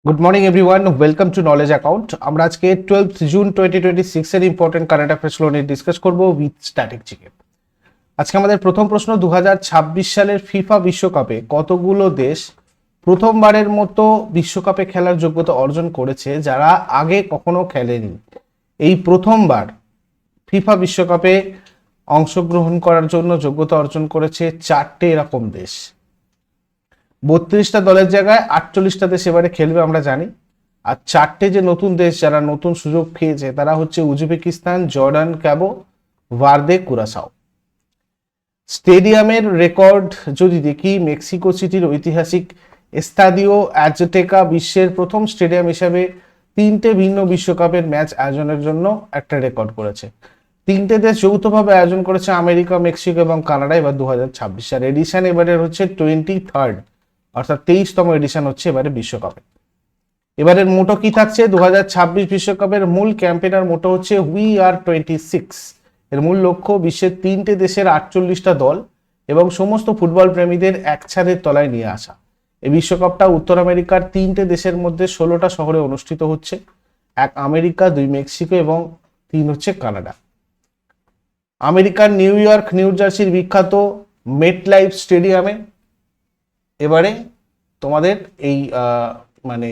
Good morning everyone, welcome to knowledge account. আমরা আজকে 12 June 2026 এর ইম্পর্টেন্ট কারেন্ট অ্যাফেয়ার্সগুলো নিয়ে ডিসকাস করব উইথ স্ট্যাটিক জিকে। আজকে আমাদের প্রথম প্রশ্ন, 2026 সালের ফিফা বিশ্বকাপে কতগুলো দেশ প্রথমবারের মতো বিশ্বকাপে খেলার যোগ্যতা অর্জন করেছে যারা আগে কখনো খেলেনি? এই প্রথমবার ফিফা বিশ্বকাপে অংশগ্রহণ করার জন্য যোগ্যতা অর্জন করেছে চারটে এরকম দেশ। 32টা দলের জায়গায় 48টা দেশ এবারে খেলবে আমরা জানি। আর চারটে যে নতুন দেশ যারা নতুন সুযোগ পেয়েছে তারা হচ্ছে উজবেকিস্তান, জর্ডান, ক্যাবো ভার্দে, কুরাসাও। স্টেডিয়ামের রেকর্ড যদি দেখি, মেক্সিকো সিটির ঐতিহাসিক এস্তাদিও অ্যাজটেকা বিশ্বের প্রথম স্টেডিয়াম হিসাবে তিনটে ভিন্ন বিশ্বকাপের ম্যাচ আয়োজনের জন্য একটা রেকর্ড করেছে। তিনটে দেশ যৌথভাবে আয়োজন করেছে, আমেরিকা, মেক্সিকো এবং কানাডা। এবার 2026 আর এডিশন এবারের হচ্ছে 23rd, অর্থাৎ 23তম এডিশন হচ্ছে এবারে বিশ্বকাপে। এবারের মোটো কি থাকছে? 2026 বিশ্বকাপের মূল ক্যাম্পেইনার মোটো হচ্ছে উই আর 26। এর মূল লক্ষ্য বিশ্বের তিনটে দেশের 48টা দল এবং সমস্ত ফুটবল প্রেমীদের এক ছাদের তলায় নিয়ে আসা। এই বিশ্বকাপটা উত্তর আমেরিকার তিনটে দেশের মধ্যে 16টা শহরে অনুষ্ঠিত হচ্ছে। 1 আমেরিকা, 2 মেক্সিকো এবং 3 হচ্ছে কানাডা। আমেরিকার নিউ ইয়র্ক, নিউ জার্সির বিখ্যাত মেটলাইফ স্টেডিয়ামে এবারে তোমাদের এই মানে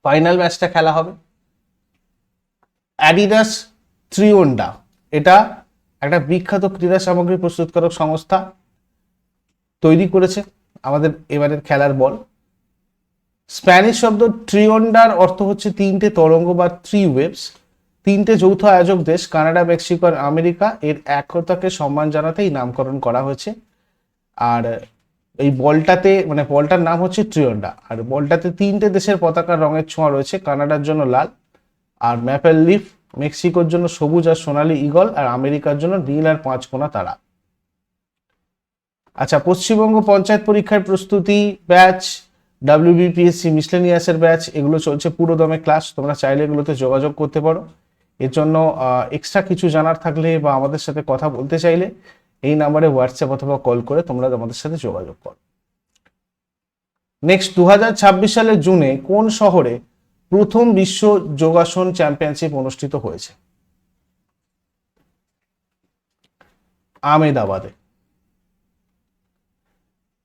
ফাইনাল ম্যাচটা খেলা হবে। অ্যাডিডাস ট্রিওন্ডা, এটা একটা বিখ্যাত ক্রীড়া সামগ্রী প্রস্তুতকারক সংস্থা তৈরি করেছে আমাদের এবারের খেলার বল। স্প্যানিশ শব্দ ট্রিওন্ডার অর্থ হচ্ছে তিনটে তরঙ্গ বা থ্রি ওয়েভস। তিনটে যৌথ আয়োজক দেশ কানাডা, মেক্সিকো আর আমেরিকা এর একতাকে সম্মান জানাতে এই নামকরণ করা হয়েছে। আর এই বলটাতে মানে বলটার নাম হচ্ছে ট্রিওন্ডা। আর বলটাতে তিনটে দেশের পতাকার রঙের ছোঁয়া রয়েছে। কানাডার জন্য লাল আর ম্যাপেল লিফ, মেক্সিকোর জন্য সবুজ আর সোনালী ঈগল, আর আমেরিকার জন্য নীল আর 5 কোনা তারা। আচ্ছা, পশ্চিমবঙ্গ পঞ্চায়েত পরীক্ষার প্রস্তুতি ব্যাচ, WBPSC মিসলেনিয়াসের ব্যাচ, এগুলো চলছে পুরো দমে ক্লাস। তোমরা চাইলে এগুলোতে যোগাযোগ করতে পারো। এর জন্য এক্সট্রা কিছু জানার থাকলে বা আমাদের সাথে কথা বলতে চাইলে এই নাম্বারে হোয়াটসঅ্যাপ অথবা কল করে তোমরা আমাদের সাথে যোগাযোগ করো। নেক্সট, 2026 সালের জুনে কোন শহরে প্রথম বিশ্ব যোগাসন চ্যাম্পিয়নশিপ অনুষ্ঠিত হয়েছে? আহমেদাবাদে।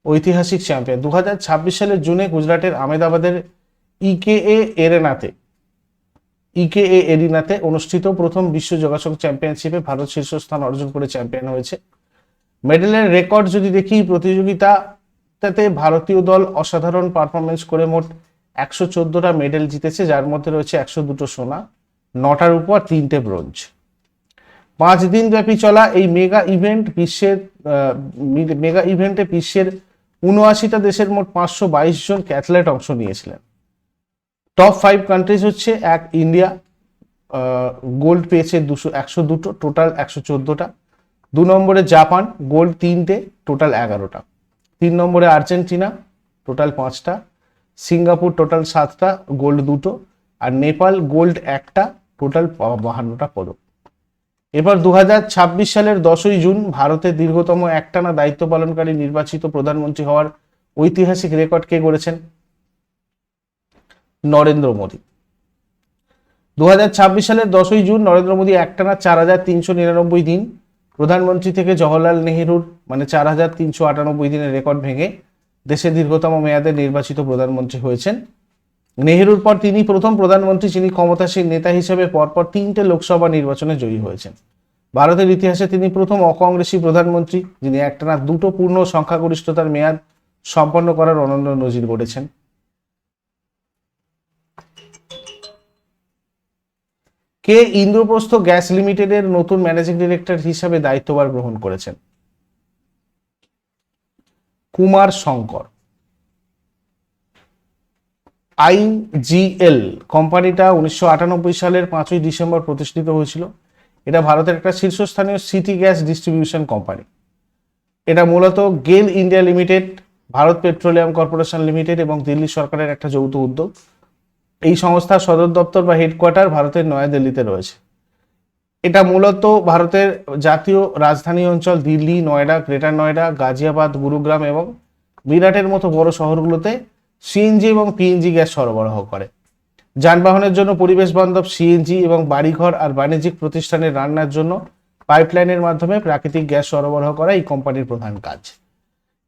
ঐতিহাসিক চ্যাম্পিয়ন 2026 সালের জুনে গুজরাটের আহমেদাবাদের ইকেএ এরিনাতে অনুষ্ঠিত প্রথম বিশ্ব যোগাসন চ্যাম্পিয়নশিপে ভারত শীর্ষস্থান অর্জন করে চ্যাম্পিয়ন হয়েছে। মেডেলের রেকর্ড যদি দেখি, প্রতিযোগিতাতে ভারতীয় দল অসাধারণ পারফরমেন্স করে মোট 114টা মেডেল জিতেছে, যার মধ্যে রয়েছে 102টো সোনা, 9টার উপর 3টে ব্রোঞ্জ। 5 দিন ব্যাপী চলা এই মেগা ইভেন্টে বিশ্বের 79টা দেশের মোট 522 জন অ্যাথলেট অংশ নিয়েছিলেন। টপ 5 কান্ট্রিজ হচ্ছে: 1 ইন্ডিয়া, গোল্ড পেয়েছে 102টো, টোটাল 114টা। 2 নম্বরে জাপান, গোল্ড 3টে, টোটাল 11টা। 3 নম্বরে আর্জেন্টিনা, টোটাল 5টা। সিঙ্গাপুর টোটাল 7টা, গোল্ড 2টো। আর নেপাল গোল্ড 1টা, টোটাল 52টা পদক। এবার 2026 সালের 10ই জুন ভারতের দীর্ঘতম একটানা দায়িত্ব পালনকারী নির্বাচিত প্রধানমন্ত্রী হওয়ার ঐতিহাসিক রেকর্ড কে গড়েছেন? নরেন্দ্র মোদী। 2026 সালের 10ই জুন নরেন্দ্র মোদী একটানা 4399 দিন প্রধানমন্ত্রী থেকে জওহরলাল নেহেরুর মানে 4398 দিনের রেকর্ড ভেঙে দেশের দীর্ঘতম মেয়াদে নির্বাচিত প্রধানমন্ত্রী হয়েছেন। নেহেরুর পর তিনি প্রথম প্রধানমন্ত্রী যিনি ক্ষমতাসীন নেতা হিসেবে পরপর 3টে লোকসভা নির্বাচনে জয়ী হয়েছেন। ভারতের ইতিহাসে তিনি প্রথম অকংগ্রেসী প্রধানমন্ত্রী যিনি একটানা 2টো পূর্ণ সংখ্যাগরিষ্ঠতার মেয়াদ সম্পন্ন করার অনন্য নজির গড়েছেন। কে ইন্দ্রপ্রস্থ গ্যাস লিমিটেডের নতুন ম্যানেজিং ডিরেক্টর হিসাবে দায়িত্বভার গ্রহণ করেছেন? কুমার শঙ্কর। IGL কোম্পানিটা 1998 সালের 5ই ডিসেম্বর প্রতিষ্ঠিত হয়েছিল। এটা ভারতের একটা শীর্ষস্থানীয় সিটি গ্যাস ডিস্ট্রিবিউশন কোম্পানি। এটা মূলত গেল India limited, Bharat petroleum corporation limited এবং দিল্লি সরকারের একটা যৌথ উদ্যোগ। এই সংস্থার সদর দপ্তর বা হেডকোয়ার্টার ভারতের নয়াদিল্লিতে রয়েছে। এটা মূলত ভারতের জাতীয় রাজধানী অঞ্চল দিল্লি, নয়ডা, গ্রেটার নয়ডা, গাজিয়াবাদ, গুরুগ্রাম এবং মিরাটের মতো বড় শহরগুলোতে সিএনজি এবং পিএনজি গ্যাস সরবরাহ করে। যানবাহনের জন্য পরিবেশ বান্ধব সিএনজি এবং বাড়িঘর আর বাণিজ্যিক প্রতিষ্ঠানের রান্নার জন্য পাইপলাইনের মাধ্যমে প্রাকৃতিক গ্যাস সরবরাহ করা এই কোম্পানির প্রধান কাজ।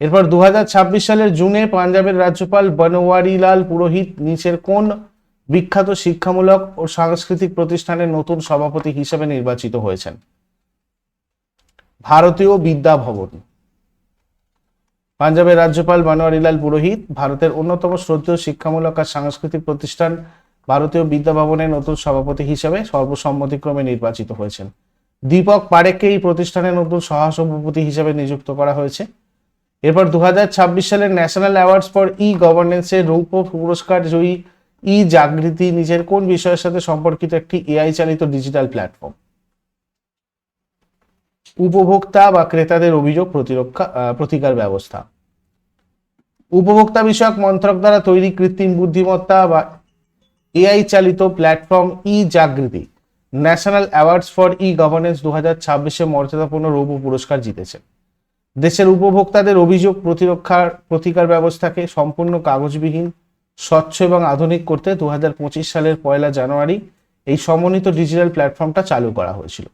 এরপর 2026 সালের জুনে পাঞ্জাবের রাজ্যপাল বনওয়ারিলাল পুরোহিত নিচের কোন বিখ্যাত শিক্ষামূলক ও সাংস্কৃতিক প্রতিষ্ঠানের নতুন সভাপতি হিসেবে নির্বাচিত হয়েছেন? ভারতীয় বিদ্যা ভবন। পাঞ্জাবের রাজ্যপাল বনওয়ারিলাল পুরোহিত ভারতের অন্যতম শ্রদ্ধেয় শিক্ষামূলক আর সাংস্কৃতিক প্রতিষ্ঠান ভারতীয় বিদ্যা ভবনের নতুন সভাপতি হিসেবে সর্বসম্মতিক্রমে নির্বাচিত হয়েছেন। দীপক পারেখকে এই প্রতিষ্ঠানের নতুন সহসভাপতি হিসেবে নিযুক্ত করা হয়েছে। এরপর 2026 সালের ন্যাশনাল অ্যাওয়ার্ডস ফর ই গভর্নেন্সের রৌপ্য পুরস্কার জয়ী ই জাগৃতি নিজের কোন বিষয়ের সাথে সম্পর্কিত একটি এআই চালিত ডিজিটাল প্ল্যাটফর্ম? উপভোক্তা বা ক্রেতাদের অভিযোগ প্রতিকার ব্যবস্থা। উপভোক্তা বিষয়ক মন্ত্রক দ্বারা তৈরি কৃত্রিম বুদ্ধিমত্তা বা এআই চালিত platform e Jagriti national awards for e governance 2026-এ মর্যাদাপূর্ণ রৌপ্য পুরস্কার জিতেছে। দেশের উপভোক্তাদের অভিযোগ প্রতিকার ব্যবস্থাকে সম্পূর্ণ কাগজবিহীন, স্বচ্ছ এবং আধুনিক করতে 2025 সালের 1 জানুয়ারি এই সমন্বিত ডিজিটাল প্ল্যাটফর্মটা চালু করা হয়েছিল।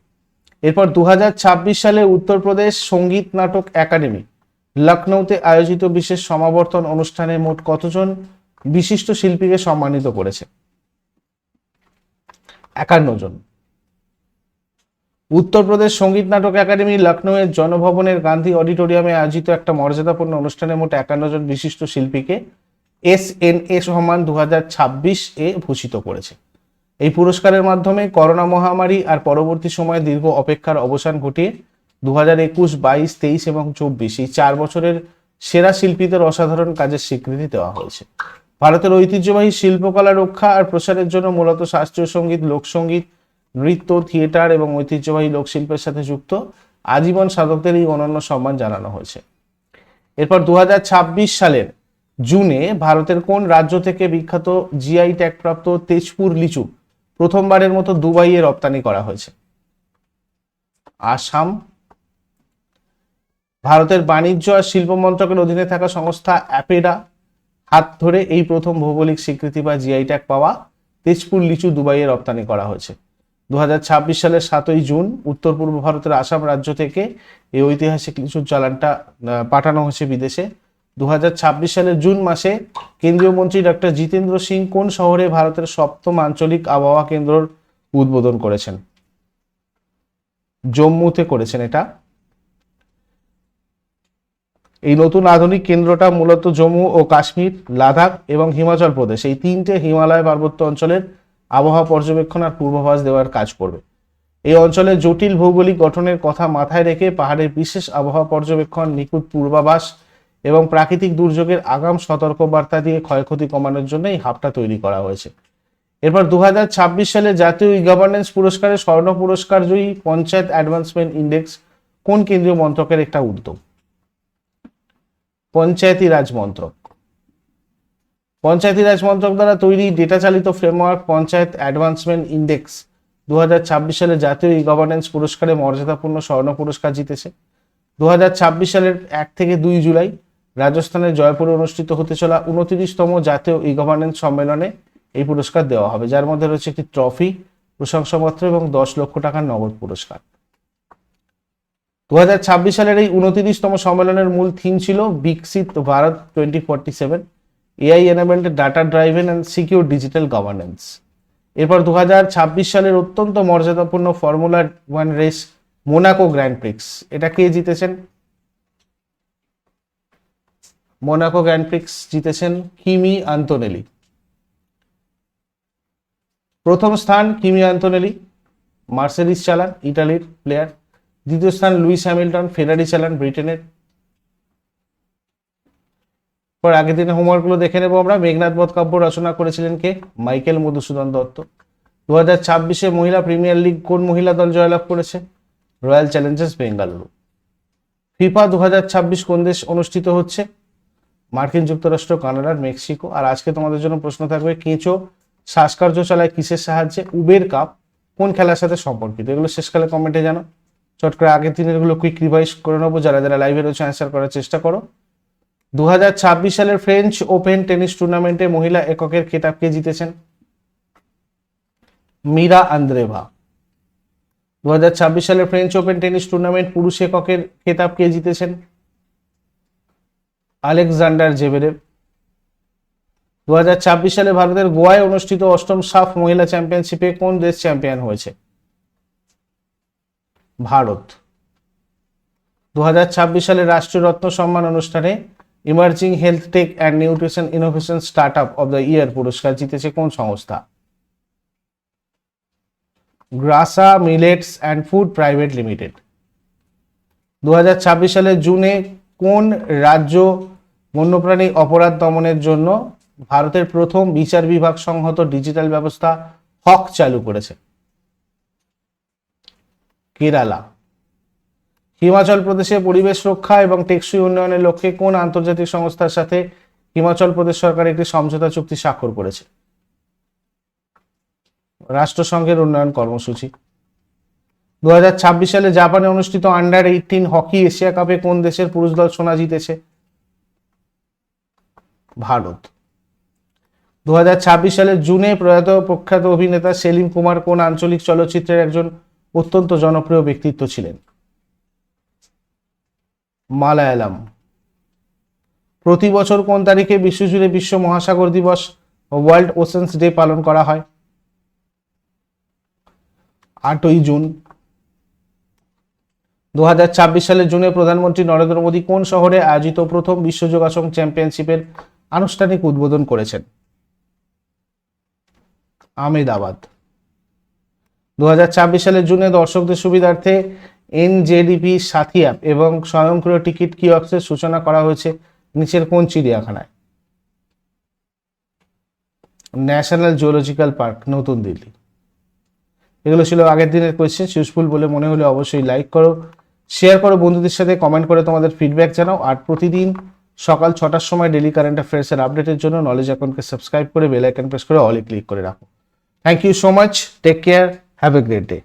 এরপর 2026 সালে উত্তরপ্রদেশ সঙ্গীত নাটক একাডেমি লখনৌতে আয়োজিত বিশেষ সমাবর্তন অনুষ্ঠানে মোট কতজন বিশিষ্ট শিল্পীকে সম্মানিত করেছে? 51 জন। উত্তরপ্রদেশ সঙ্গীত নাটক একাডেমি লখনৌয়ের জনভবনের গান্ধী অডিটোরিয়ামে আয়োজিত একটা মর্যাদাপূর্ণ অনুষ্ঠানে মোট 51 জন বিশিষ্ট শিল্পীকে SNA সম্মান 2026 এ ভূষিত করেছে। এই পুরস্কারের মাধ্যমে করোনা মহামারী আর পরবর্তী সময়ে দীর্ঘ অপেক্ষার অবসান ঘটিয়ে 2021, 22, 23 এবং 24 এই 4 বছরের সেরা শিল্পীদের অসাধারণ কাজের স্বীকৃতি দেওয়া হয়েছে। ভারতের ঐতিহ্যবাহী শিল্পকলা রক্ষা আর প্রসারের জন্য মূলত শাস্ত্রীয় সঙ্গীত, লোকসঙ্গীত, নৃত্য, থিয়েটার এবং ঐতিহ্যবাহী লোকশিল্পের সাথে যুক্ত আজীবন সাধকদের এই অনন্য সম্মান জানানো হয়েছে। এরপর 2026 সালের জুনে ভারতের কোন রাজ্য থেকে বিখ্যাত জিআই ট্যাগপ্রাপ্ত তেজপুর লিচু প্রথমবারের মতো দুবাইয়ে রপ্তানি করা হয়েছে? আসাম। ভারতের বাণিজ্য আর শিল্প মন্ত্রকের অধীনে থাকা সংস্থা অ্যাপেডা হাত ধরে এই প্রথম ভৌগোলিক স্বীকৃতি বা জিআই ট্যাগ পাওয়া তেজপুর লিচু দুবাইয়ে রপ্তানি করা হয়েছে। 2026 সালের 7 জুন উত্তর পূর্ব ভারতের আসাম রাজ্য থেকে এই ঐতিহাসিক লিচুর চালানটা পাঠানো হয়েছে বিদেশে। 2026 সালের জুন মাসে কেন্দ্রীয় মন্ত্রী ডক্টর জিতেন্দ্র সিং কোন শহরে ভারতের 7ম আঞ্চলিক আবহাওয়া কেন্দ্রের উদ্বোধন করেছেন? জম্মুতে করেছেন এটা। এই নতুন আধুনিক কেন্দ্রটা মূলত জম্মু ও কাশ্মীর, লাদাখ এবং হিমাচল প্রদেশ এই 3টে হিমালয় পার্বত্য অঞ্চলের আবহাওয়া পর্যবেক্ষণ আর পূর্বাভাস দেওয়ার কাজ করবে। এই অঞ্চলের জটিল ভৌগোলিক গঠনের কথা মাথায় রেখে পাহাড়ের বিশেষ আবহাওয়া পর্যবেক্ষণ, নিখুঁত পূর্বাভাস এবং প্রাকৃতিক দুর্যোগের আগাম সতর্কবার্তা দিয়ে ক্ষয়ক্ষতি কমানোর জন্য এই হাবটা তৈরি করা হয়েছে। এরপর 2026 সালে জাতীয় ই গভর্নেন্স পুরস্কারের স্বর্ণ পুরস্কার জয়ী পঞ্চায়েত অ্যাডভান্সমেন্ট ইন্ডেক্স কোন কেন্দ্রীয় মন্ত্রকের একটা উদ্যোগ? পঞ্চায়েতি রাজ মন্ত্রক। পঞ্চায়েতি রাজ মন্ত্রক দ্বারা তৈরি ডেটা চালিত ফ্রেমওয়ার্ক পঞ্চায়েত অ্যাডভান্সমেন্ট ইন্ডেক্স 2026 সালে জাতীয় ই গভর্নেন্স পুরস্কারে মর্যাদাপূর্ণ স্বর্ণ পুরস্কার জিতেছে। 2026 সালের 1 থেকে 2 জুলাই রাজস্থানের জয়পুরে অনুষ্ঠিত হতে চলা 29তম জাতীয় ই গভর্নেন্স সম্মেলনে এই পুরস্কার দেওয়া হবে, যার মধ্যে রয়েছে একটি ট্রফি, প্রশংসাপত্র এবং 10 লক্ষ টাকার নগদ পুরস্কার। 2026 সালের এই 29তম সম্মেলনের মূল থিম ছিল বিকশিত Bharat 2047, AI enabled data driven and secure digital governance. এরপর 2026 সালের অত্যন্ত মর্যাদাপূর্ণ formula 1 race Monaco grand Prix, এটা কে জিতেছেন? মোনাকো গ্র্যান্ড প্রিক্স জিতেছেন কিমি আন্তোনেলি। প্রথম স্থান কিমি আন্তোনেলি, মার্সেডিস চালান, ইটালির প্লেয়ার। দ্বিতীয় স্থান লুইস হ্যামিল্টন, ফেরারি চালান, ব্রিটেনের। পর আগের দিনে হোমওয়ার্কগুলো দেখে নেবো আমরা। মেঘনাদ বধ কাব্য রচনা করেছিলেন কে? মাইকেল মধুসূদন দত্ত। 2026-এ মহিলা প্রিমিয়ার লিগ কোন মহিলা দল জয়লাভ করেছে? Royal Challengers Bengaluru. ফিফা 2026 কোন দেশ অনুষ্ঠিত হচ্ছে? মার্কিন যুক্তরাষ্ট্র, কানাডা, মেক্সিকো। আর আজকে তোমাদের জন্য প্রশ্ন থাকবে, কেঁচো শ্বাসকার্য চালায় কিসের সাহায্যে? উবের কাপ কোন খেলার সাথে সম্পর্কিত? এগুলো শেষকালে কমেন্টে জানো। চট করে আগের দিনের গুলো কুইক রিভাইজ করে নেবো। যারা যারা লাইভে রয়েছে অ্যান্সার করার চেষ্টা করো। 2026 সালের ফ্রেঞ্চ ওপেন টেনিস টুর্নামেন্টে মহিলা এককের খেতাব কে জিতেছেন? মিরা আন্দ্রেভা। 2026 সালের ফ্রেঞ্চ ওপেন টেনিস টুর্নামেন্ট পুরুষ এককের খেতাব কে জিতেছেন? আলেকজান্ডার জেভেরেভ। 2026 সালে ভারতের গোয়ায় অনুষ্ঠিত অষ্টম সাফ মহিলা চ্যাম্পিয়নশিপে কোন দেশ চ্যাম্পিয়ন হয়েছে? ভারত। 2026 সালে রাষ্ট্রীয় রত্ন সম্মান অনুষ্ঠানে emerging health tech and nutrition innovation startup of the year পুরস্কার জিতেছে কোন সংস্থা? Grasa millets and food private limited. 2026 সালের জুনে কোন রাজ্য বন্যপ্রাণী অপরাধ দমনের জন্য ভারতের প্রথম বিচার বিভাগ সংহত ডিজিটাল ব্যবস্থা হক চালু করেছে? কেরালা। হিমাচল প্রদেশে পরিবেশ রক্ষা এবং টেকসই উন্নয়নের লক্ষ্যে কোন আন্তর্জাতিক সংস্থার সাথে হিমাচল প্রদেশ সরকার একটি সমঝোতা চুক্তি স্বাক্ষর করেছে? রাষ্ট্রসংঘের উন্নয়ন কর্মসূচি। 2026 সালে জাপানে অনুষ্ঠিত আন্ডার-18 হকি এশিয়া কাপে কোন দেশের পুরুষ দল সোনা জিতেছে? ভারত। 2026 সালের জুনে প্রয়াত প্রখ্যাত অভিনেতা সেলিম কুমার কোন আঞ্চলিক চলচ্চিত্রের একজন অত্যন্ত জনপ্রিয় ব্যক্তিত্ব ছিলেন? মালায়ালাম। প্রতি বছর কোন তারিখে বিশ্বজুড়ে বিশ্ব মহাসাগর দিবস ওয়ার্ল্ড ওশেনস ডে পালন করা হয়? 8ই জুন। 2026 সালের জুনে প্রধানমন্ত্রী নরেন্দ্র মোদী কোন শহরে আয়োজিত প্রথম বিশ্ব যোগাসন চ্যাম্পিয়নশিপের আনুষ্ঠানিক উদ্বোধন করেছেন? আহমেদাবাদ। 2026 সালের জুনে দর্শকদের সুবিধার্থে এনজেডিপি সাথী অ্যাপ এবং স্বয়ংক্রিয় টিকিট কিয়স্কের সূচনা করা হয়েছে নিচের কোন চিড়িয়াখানায়? ন্যাশনাল জিওলজিক্যাল পার্ক, নতুন দিল্লি। এগুলো ছিল আগের দিনের কোয়েশ্চেন। ইউজফুল বলে মনে হলে অবশ্যই লাইক করো, শেয়ার করো বন্ধুদের সাথে, কমেন্ট করে তোমাদের ফিডব্যাক জানাও। আর প্রতিদিন সকাল 6টার সময় ডেলি কারেন্ট অ্যাফেয়ার্সের আপডেটের জন্য নলেজ অ্যাকাউন্টকে সাবস্ক্রাইব করে বেল আইকন প্রেস করে অলে ক্লিক করে রাখো। Thank you so much, take care, have a great day.